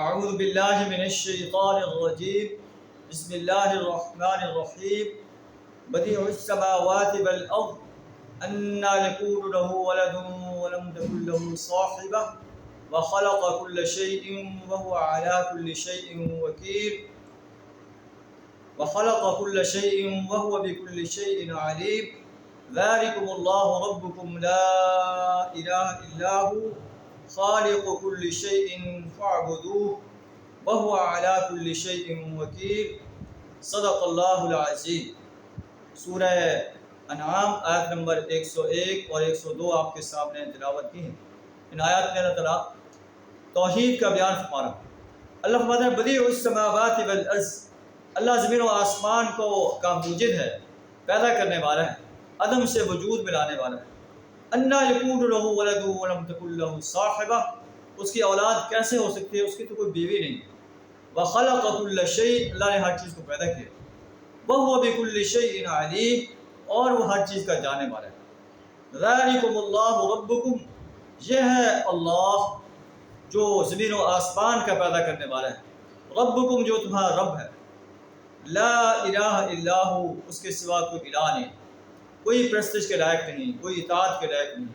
اعوذ باللہ من الشیطان الرجیم بسم اللہ الرحمن الرحیم بدیع السماوات والارض انا یکون له ولد ولم تکن له صاحبہ وخلق كل شیء وهو على كل شیء وکیل وخلق كل شیء وهو بكل شیء علیم ذلکم اللہ ربکم لا الہ الا هو خالق كل شيء فاعبدوه وهو على كل شيء وكيل صدق اللہ العظیم۔ سورہ انعام آیت نمبر 101 اور 102 آپ کے سامنے تلاوت کی ہیں۔ ان آیات میں اللہ تعالیٰ توحید کا بیان فرما رہا ہے۔ اللہ فرماتا ہے بدیع السماوات والارض، اللہ زمین و آسمان کا موجد ہے، پیدا کرنے والا ہے، عدم سے وجود میں لانے والا ہے۔ انا یکون له ولد ولم تکن له صاحبہ، اس کی اولاد کیسے ہو سکتی ہے، اس کی تو کوئی بیوی نہیں۔ وخلق كل شیء، اللہ نے ہر چیز کو پیدا کیا۔ وهو بكل شیء علیم، اور وہ ہر چیز کا جاننے والا ہے۔ ذلکم اللہ ربکم، یہ ہے اللہ جو زمین و آسمان کا پیدا کرنے والا ہے۔ ربکم، جو تمہارا رب ہے۔ لا الہ الا ہو، اس کے سوا کوئی الہ نہیں، کوئی پرستش کے لائق نہیں، کوئی اطاعت کے لائق نہیں،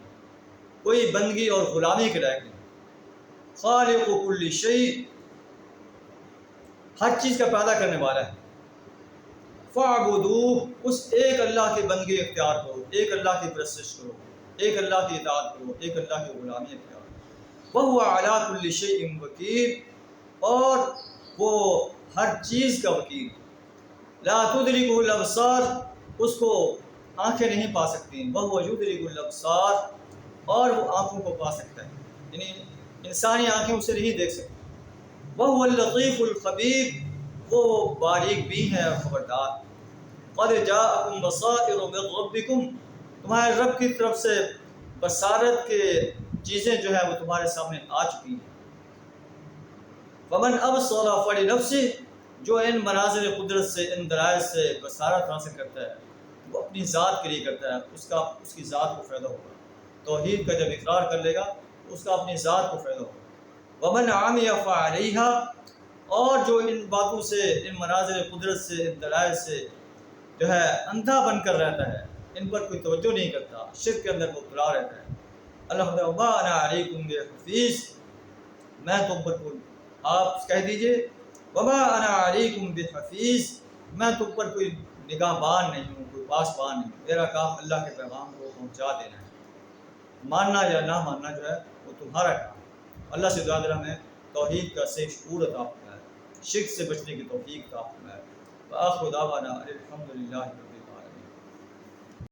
کوئی بندگی اور غلامی کے لائق نہیں۔ خالق کل شیء، ہر چیز کا پیدا کرنے والا ہے۔ فاعبدوہ، اس ایک اللہ کی بندگی اختیار کرو، ایک اللہ کی پرستش کرو، ایک اللہ کی اطاعت کرو، ایک اللہ کی غلامی اختیار کرو۔ وہو علی کل شیء وکیل، اور وہ ہر چیز کا وکیل۔ لا تدرکہ الابصار، اس کو آنکھیں نہیں پا سکتی، وہو یدرک الابصار، اور وہ آنکھوں کو پا سکتا ہے، یعنی انسانی آنکھیں اسے نہیں دیکھ سکتی۔ وہو اللطیف الخبیر، وہ باریک بین ہے اور خبردار۔ قد جاءکم بصائر من ربکم، تمہارے رب کی طرف سے بصارت کے چیزیں جو ہیں وہ تمہارے سامنے آ چکی ہیں۔ ومن ابصر فلنفسہ، جو ان مناظر قدرت سے، ان دلائل سے بصارت حاصل کرتا ہے وہ اپنی ذات کے لیے کرتا ہے، اس کی ذات کو فائدہ ہوگا۔ توحید کا جب اقرار کر لے گا تو اس کا اپنی ذات کو فائدہ ہوگا۔ ومن عمی فعلیہا، اور جو ان باتوں سے، ان مناظر قدرت سے، ان دلائل سے جو ہے اندھا بن کر رہتا ہے، ان پر کوئی توجہ نہیں کرتا، شرک کے اندر مبتلا رہتا ہے۔ اللہ تعالیٰ وما انا علیکم بحفیظ، میں تم پر کوئی، آپ کہہ دیجئے وما انا علیکم بحفیظ، میں تم پر کوئی نگاہ بان نہیں ہوں، کوئی پاسبان نہیں، میرا کام اللہ کے پیغام کو پہنچا دینا ہے، ماننا یا نہ ماننا جو ہے وہ تمہارا کام ہے۔ اللہ سے دعا ہمیں توحید کا صحیح شعور عطا فرمائے، شرک سے بچنے کی توفیق عطا فرمائے۔ وآخر دعوانا الحمدللہ۔